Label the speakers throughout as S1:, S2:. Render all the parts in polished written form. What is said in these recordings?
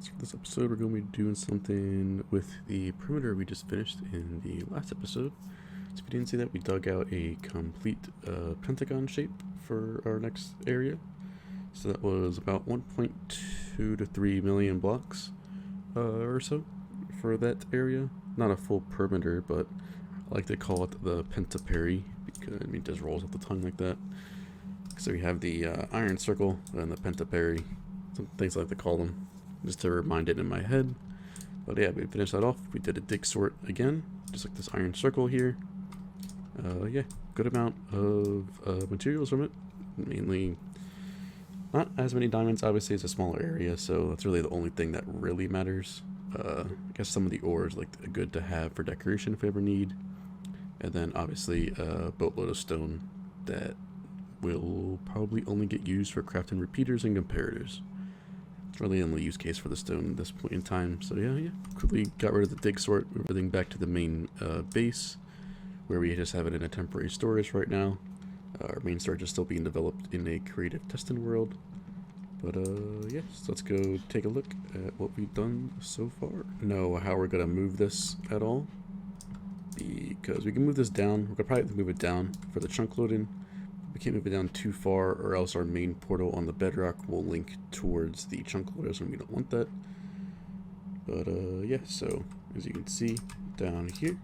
S1: So for this episode, we're going to be doing something with the perimeter we just finished in the last episode. So if you didn't see that, we dug out a complete pentagon shape for our next area. So that was about 1.2 to 3 million blocks or so for that area. Not a full perimeter, but I like to call it the pentaperi because it just rolls off the tongue like that. So we have the iron circle and the pentaperi, some things I like to call them, just to remind it in my head. But yeah, we finished that off. We did a dig sort again, just like this iron circle here. Yeah, good amount of materials from it. Mainly, not as many diamonds. Obviously, it's a smaller area, so that's really the only thing that really matters. I guess some of the ores like good to have for decoration if we ever need. And then obviously a boatload of stone that will probably only get used for crafting repeaters and comparators. It's really the only use case for the stone at this point in time. So yeah, quickly got rid of the dig sort, move everything back to the main base, where we just have it in a temporary storage right now. Our main storage is still being developed in a creative testing world. But yes, let's go take a look at what we've done so far. Know how we're gonna move this at all, because we can move this down. We're gonna probably have to move it down for the chunk loading. We can't move it down too far, or else our main portal on the bedrock will link towards the chunk loaders, and we don't want that. But yeah, so as you can see down here,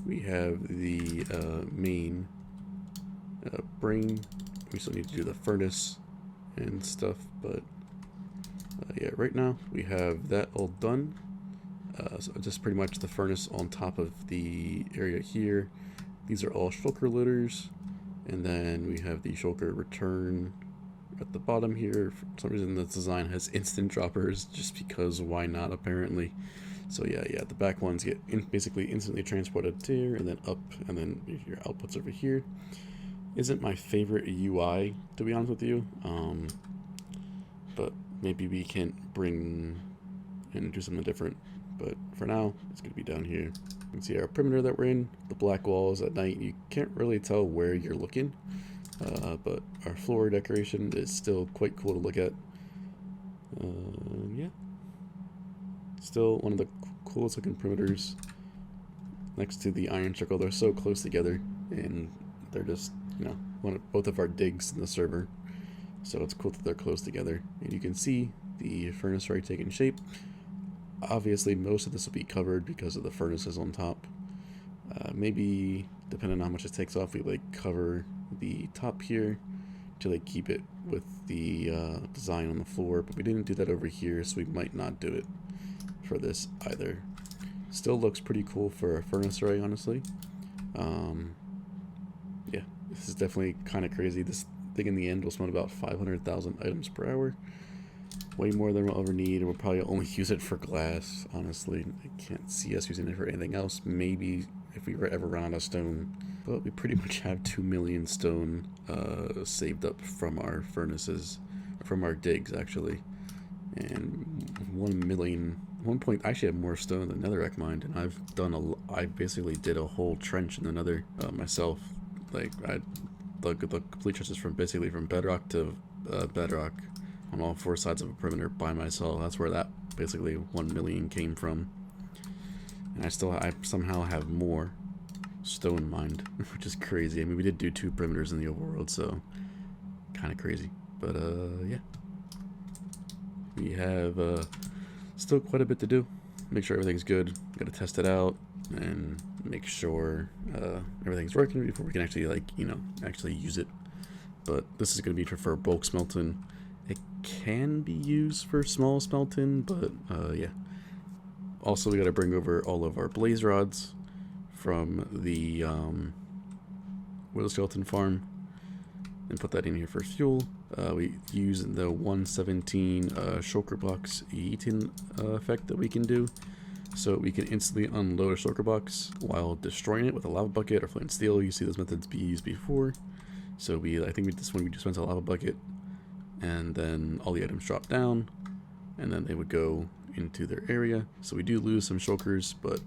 S1: we have the main brain. We still need to do the furnace and stuff, but yeah, right now we have that all done. So just pretty much the furnace on top of the area here. These are all shulker loaders. And then we have the shulker return at the bottom here. For some reason, this design has instant droppers, just because why not, apparently. So yeah, the back ones get basically instantly transported to here, and then up, and then your outputs over here. Isn't my favorite UI, to be honest with you. But maybe we can bring and do something different. But for now, it's going to be down here. You can see our perimeter that we're in, the black walls at night. You can't really tell where you're looking, but our floor decoration is still quite cool to look at. Yeah, still one of the coolest looking perimeters next to the iron circle. They're so close together, and they're just, both of our digs in the server. So it's cool that they're close together, and you can see the furnace already taking shape. Obviously, most of this will be covered because of the furnaces on top. Maybe, depending on how much it takes off, we cover the top here to keep it with the design on the floor. But we didn't do that over here, so we might not do it for this either. Still looks pretty cool for a furnace array, honestly. Yeah, this is definitely kind of crazy. This thing in the end will smelt about 500,000 items per hour. Way more than we'll ever need, and we'll probably only use it for glass, honestly. I can't see us using it for anything else. Maybe if we ever run out of stone. But we pretty much have 2 million stone saved up from our furnaces, from our digs, actually. And 1 million, I actually have more stone than netherrack mined, and I basically did a whole trench in the nether myself. I dug the complete trenches from bedrock to bedrock, on all 4 sides of a perimeter by myself. That's where that basically 1 million came from. And I somehow have more stone mined, which is crazy. I mean, we did do 2 perimeters in the overworld, so kind of crazy. But yeah, we have still quite a bit to do. Make sure everything's good. Got to test it out and make sure everything's working before we can actually actually use it. But this is going to be for bulk smelting. It can be used for small smelting, but yeah. Also, we got to bring over all of our blaze rods from the Widow Skeleton farm and put that in here for fuel. We use the 117 shulker box eating effect that we can do, so we can instantly unload a shulker box while destroying it with a lava bucket or flint steel. You see those methods be used before. So I think we just went to a lava bucket, and then all the items drop down, and then they would go into their area. So we do lose some shulkers, but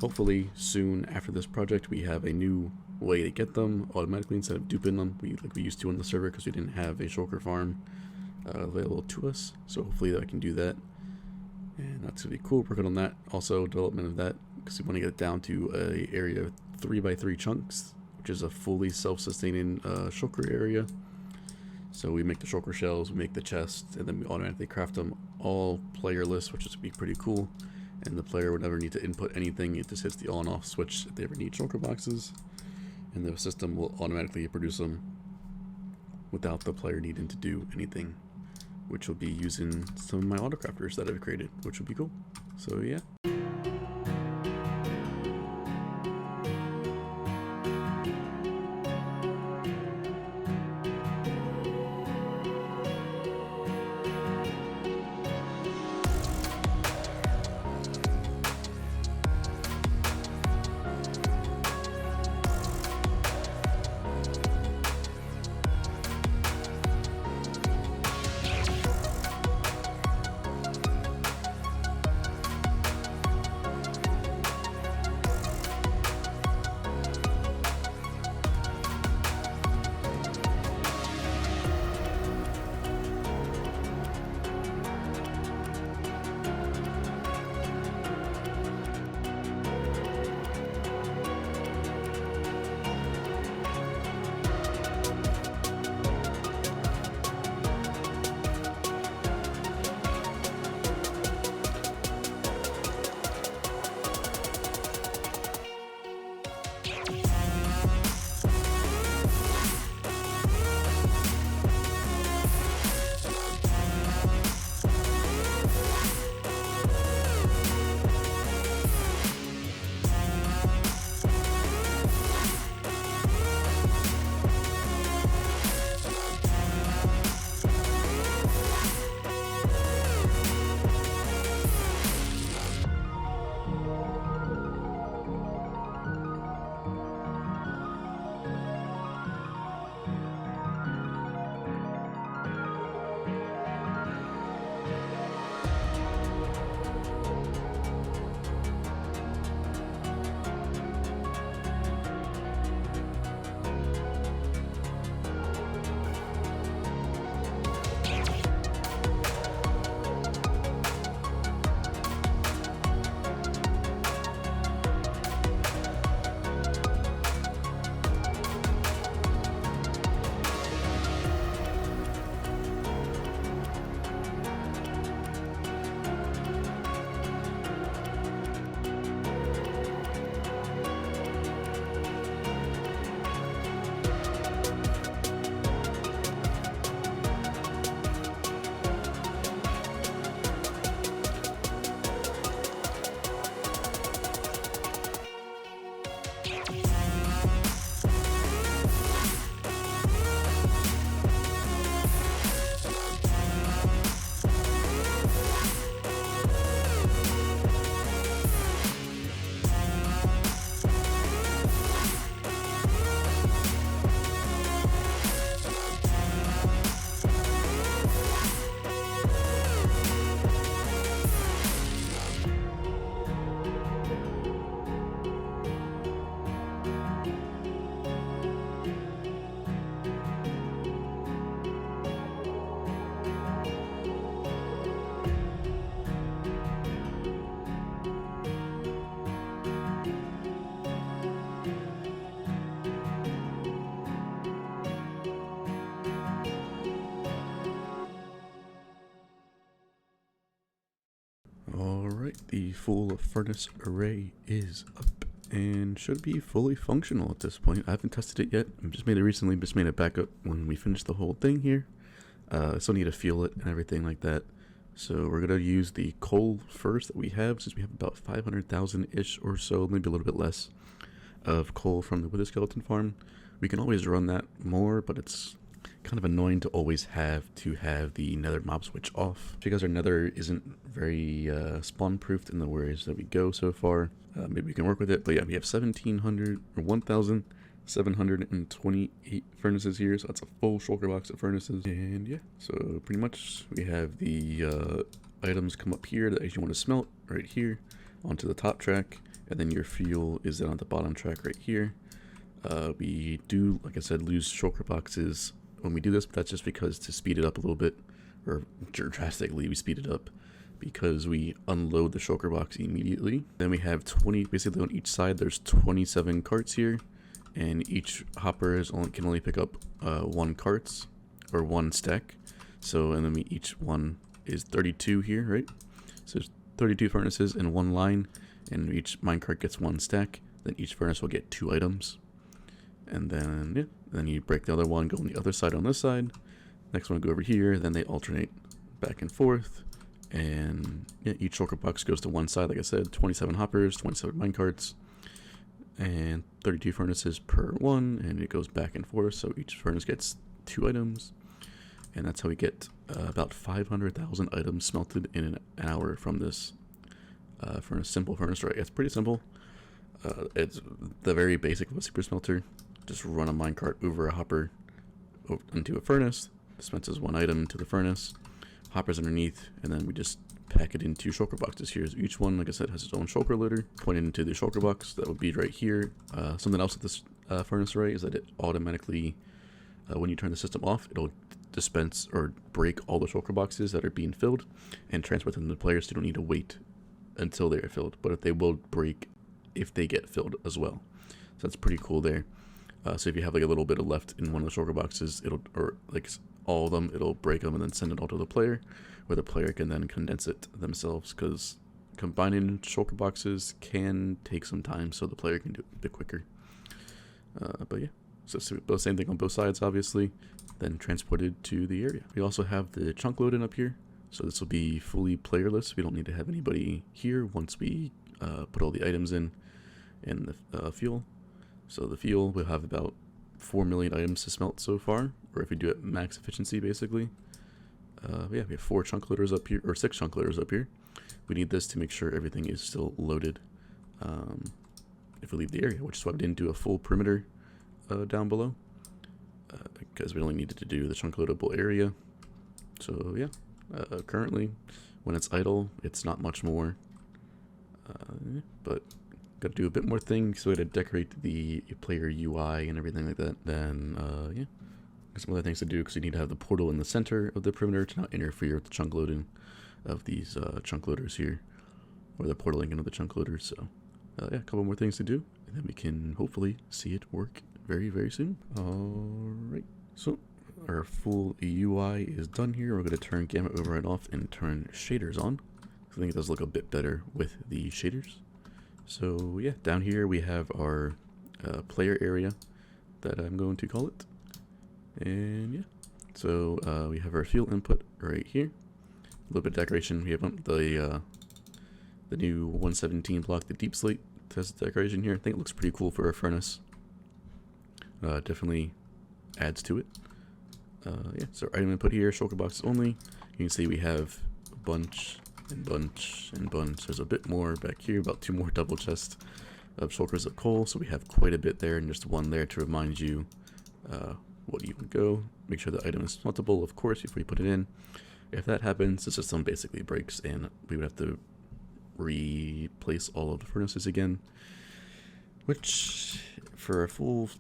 S1: hopefully soon after this project we have a new way to get them automatically instead of duping them like we used to on the server, because we didn't have a shulker farm available to us. So hopefully I can do that. And that's gonna be cool, working on that. Also development of that, because we want to get it down to a area of 3x3 chunks, which is a fully self-sustaining shulker area. So we make the shulker shells, we make the chest, and then we automatically craft them all playerless, which is gonna be pretty cool. And the player would never need to input anything, it just hits the on and off switch if they ever need shulker boxes. And the system will automatically produce them without the player needing to do anything, which will be using some of my AutoCrafters that I've created, which will be cool. So yeah. Alright, the full furnace array is up and should be fully functional at this point. I haven't tested it yet. I just made it recently, just made it back up when we finished the whole thing here. I still need to fuel it and everything like that. So we're going to use the coal first that we have, since we have about 500,000-ish or so, maybe a little bit less, of coal from the Wither Skeleton farm. We can always run that more, but it's kind of annoying to always have the nether mob switch off, because our nether isn't very spawn proofed in the ways that we go so far. Maybe we can work with it, but yeah, we have 1,728 furnaces here, so that's a full shulker box of furnaces. And yeah, so pretty much we have the items come up here that you want to smelt right here onto the top track, and then your fuel is on the bottom track right here. We do, like I said, lose shulker boxes when we do this, but that's just because to speed it up a little bit, or drastically we speed it up. because we unload the shulker box immediately. Then we have 20, basically on each side there's 27 carts here, and each hopper can only pick up 1 carts, or 1 stack. So, and then each one is 32 here, right? So there's 32 furnaces in 1 line, and each minecart gets 1 stack. Then each furnace will get 2 items. And then, yeah, then you break the other one, go on the other side on this side. Next one go over here, then they alternate back and forth. And yeah, each shulker box goes to one side, like I said, 27 hoppers, 27 minecarts, and 32 furnaces per one, and it goes back and forth, so each furnace gets 2 items. And that's how we get about 500,000 items smelted in an hour from this simple furnace array. It's pretty simple. It's the very basic of a super smelter. Just run a minecart over a hopper into a furnace, dispenses 1 item to the furnace, hoppers underneath, and then we just pack it into shulker boxes here. So each one, like I said, has its own shulker loader pointed into the shulker box. That would be right here. Something else with this furnace array is that it automatically, when you turn the system off, it'll dispense or break all the shulker boxes that are being filled and transport them to the players, so you don't need to wait until they are filled. But if they will break if they get filled as well. So that's pretty cool there. So if you have like a little bit of left in one of the shulker boxes, or like all of them, it'll break them and then send it all to the player, where the player can then condense it themselves, because combining shulker boxes can take some time, so the player can do it a bit quicker. But yeah, so the same thing on both sides, obviously, then transported to the area. We also have the chunk loading up here, so this will be fully playerless. We don't need to have anybody here once we put all the items in and the fuel. So the fuel, we'll have about 4 million items to smelt so far, or if we do it max efficiency, basically. Yeah, we have 4 chunk loaders up here, or 6 chunk loaders up here. We need this to make sure everything is still loaded if we leave the area, which is why we didn't do a full perimeter down below, because we only needed to do the chunk loadable area. So yeah, currently when it's idle, it's not much more, but got to do a bit more things, so we had to decorate the player UI and everything like that. Then yeah, some other things to do, because you need to have the portal in the center of the perimeter to not interfere with the chunk loading of these chunk loaders here, or the portaling into the chunk loaders. So yeah, a couple more things to do, and then we can hopefully see it work very, very soon. Alright, so our full UI is done here. We're going to turn gamma override off and turn shaders on. I think it does look a bit better with the shaders. So yeah, down here we have our player area that I'm going to call it. And yeah, so we have our fuel input right here. A little bit of decoration. We have the new 117 block, the deep slate test decoration here. I think it looks pretty cool for a furnace. Definitely adds to it. Yeah, so item input here, shulker boxes only. You can see we have a bunch and bunch and bunch. There's a bit more back here, about 2 more double chests of shulkers of coal. So we have quite a bit there, and just 1 there to remind you what you would go. Make sure the item is smeltable, of course, before you put it in. If that happens, the system basically breaks, and we would have to replace all of the furnaces again, which for a full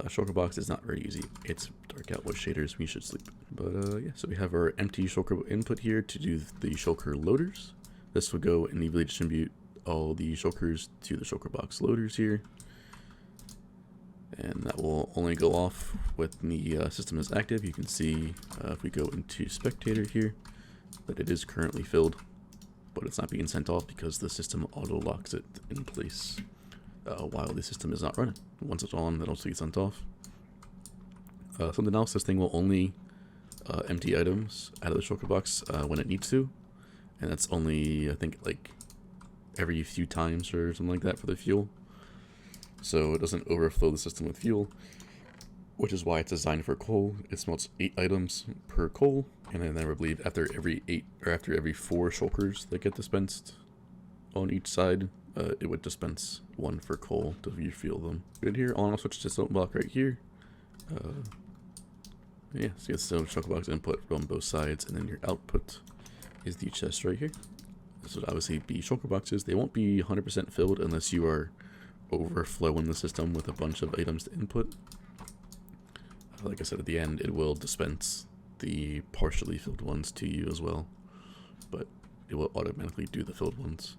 S1: shulker box is not very easy. It's dark out with shaders, we should sleep. But yeah, so we have our empty shulker input here to do the shulker loaders. This will go and evenly distribute all the shulkers to the shulker box loaders here, and that will only go off when the system is active. You can see if we go into spectator here that it is currently filled, but it's not being sent off because the system auto locks it in place while the system is not running. Once it's on, it also gets sent off. Something else, this thing will only empty items out of the shulker box when it needs to, and that's only, I think, like every few times or something like that for the fuel, so it doesn't overflow the system with fuel, which is why it's designed for coal. It smelts 8 items per coal, and then I believe after every 8 or after every 4 shulkers that get dispensed on each side, it would dispense 1 for coal to refuel them. Good here. I'll switch to stone block right here. Yeah, so you get the shulker box input on both sides, and then your output is the chest right here. This would obviously be shulker boxes. They won't be 100% filled unless you are overflowing the system with a bunch of items to input. Like I said, at the end, it will dispense the partially filled ones to you as well. But it will automatically do the filled ones.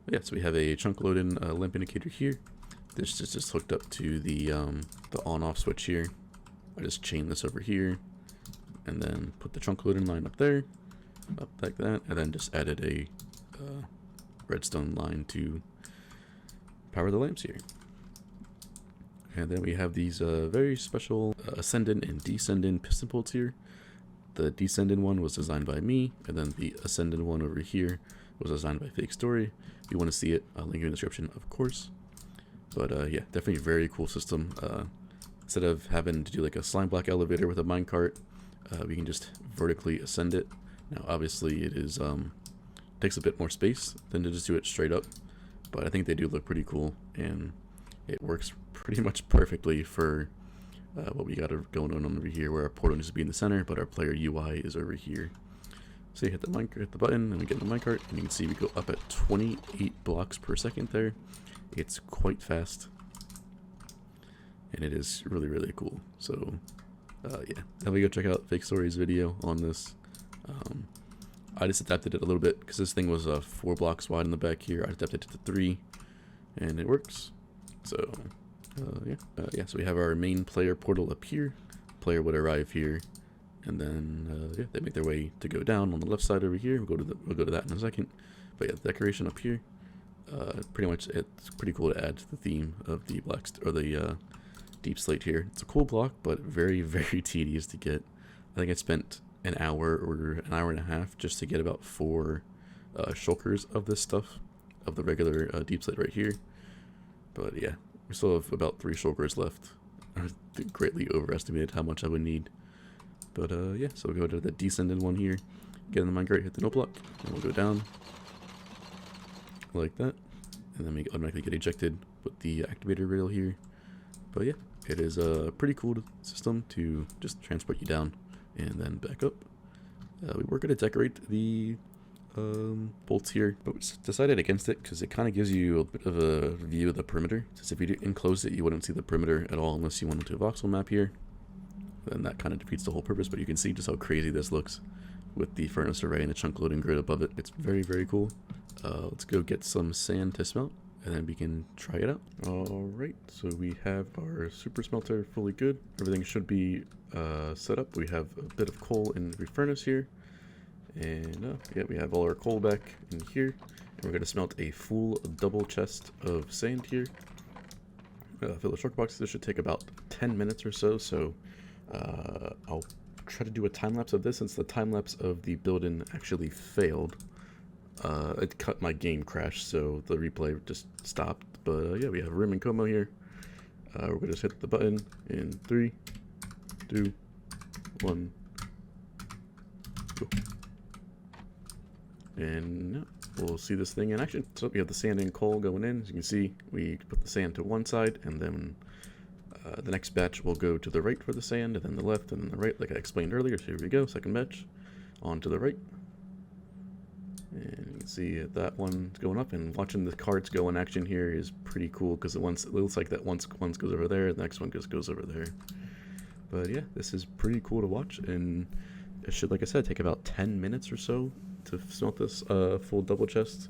S1: But yeah, so we have a chunk load-in lamp indicator here. This is just hooked up to the on-off switch here. I just chain this over here, and then put the chunk load-in line up there, up like that, and then just added a redstone line to power the lamps here. And then we have these very special ascendant and descendant piston bolts here. The descendant one was designed by me, and then the ascendant one over here was designed by Fake Story. If you want to see it, I'll link in the description, of course. But yeah, definitely a very cool system. Instead of having to do like a slime block elevator with a minecart, we can just vertically ascend it. Now, obviously, it is takes a bit more space than to just do it straight up, but I think they do look pretty cool, and it works pretty much perfectly for what we got going on over here, where our portal needs to be in the center, but our player UI is over here. So you hit the button, and we get in the minecart, and you can see we go up at 28 blocks per second there. It's quite fast, and it is really, really cool. So yeah, definitely go check out Fake Story's video on this. I just adapted it a little bit because this thing was 4 blocks wide in the back here. I adapted it to 3, and it works. So yeah, so we have our main player portal up here. Player would arrive here, and then yeah, they make their way to go down on the left side over here. We'll go to that in a second. But yeah, the decoration up here, pretty much it's pretty cool to add to the theme of the deep slate here. It's a cool block, but very, very tedious to get. I think I spent an hour or an hour and a half just to get about 4 shulkers of this stuff, of the regular deep slate right here. But yeah, we still have about 3 shulkers left. I greatly overestimated how much I would need. But yeah, so we'll go to the descended one here, get in the minecart, hit the no block, and we'll go down like that, and then we automatically get ejected with the activator rail here. But yeah, it is a pretty cool system to just transport you down and then back up. We were going to decorate the bolts here, but we decided against it because it kind of gives you a bit of a view of the perimeter. Since if you enclose it, you wouldn't see the perimeter at all unless you went into a voxel map here. Then that kind of defeats the whole purpose, but you can see just how crazy this looks with the furnace array and the chunk loading grid above it. It's very, very cool. Let's go get some sand to smelt, and then we can try it out. Alright, so we have our super smelter fully good. Everything should be set up. We have a bit of coal in the furnace here, and yeah, we have all our coal back in here, and we're going to smelt a full double chest of sand here. Fill the shulker box. This should take about 10 minutes or so, so I'll try to do a time lapse of this since the time lapse of the building actually failed. It cut my game crash, so the replay just stopped. But yeah, we have Rim and Como here. We're gonna just hit the button in 3, 2, 1, go. And we'll see this thing in action. So we have the sand and coal going in. As you can see, we put the sand to one side, and then the next batch will go to the right for the sand, and then the left, and then the right, like I explained earlier. So here we go, second batch, on to the right. And you can see that one's going up, and watching the cards go in action here is pretty cool because it looks like that one goes over there, the next one just goes over there. But yeah, this is pretty cool to watch, and it should, like I said, take about 10 minutes or so to smelt this full double chest.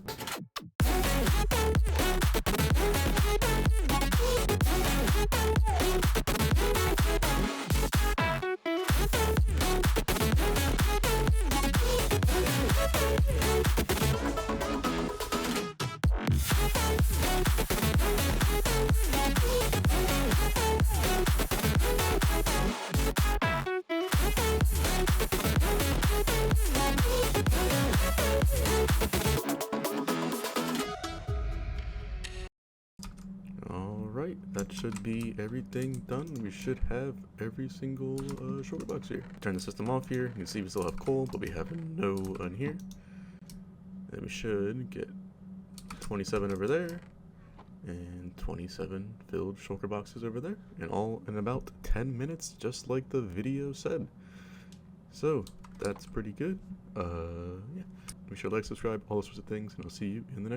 S1: Alright, that should be everything done. We should have every single shulker box here. Turn the system off here. You can see we still have coal, but we have no on here. And we should get 27 over there, and 27 filled shulker boxes over there, and all in about 10 minutes, just like the video said. So that's pretty good. Yeah, be sure to like, subscribe, all those sorts of things, and I'll see you in the next one.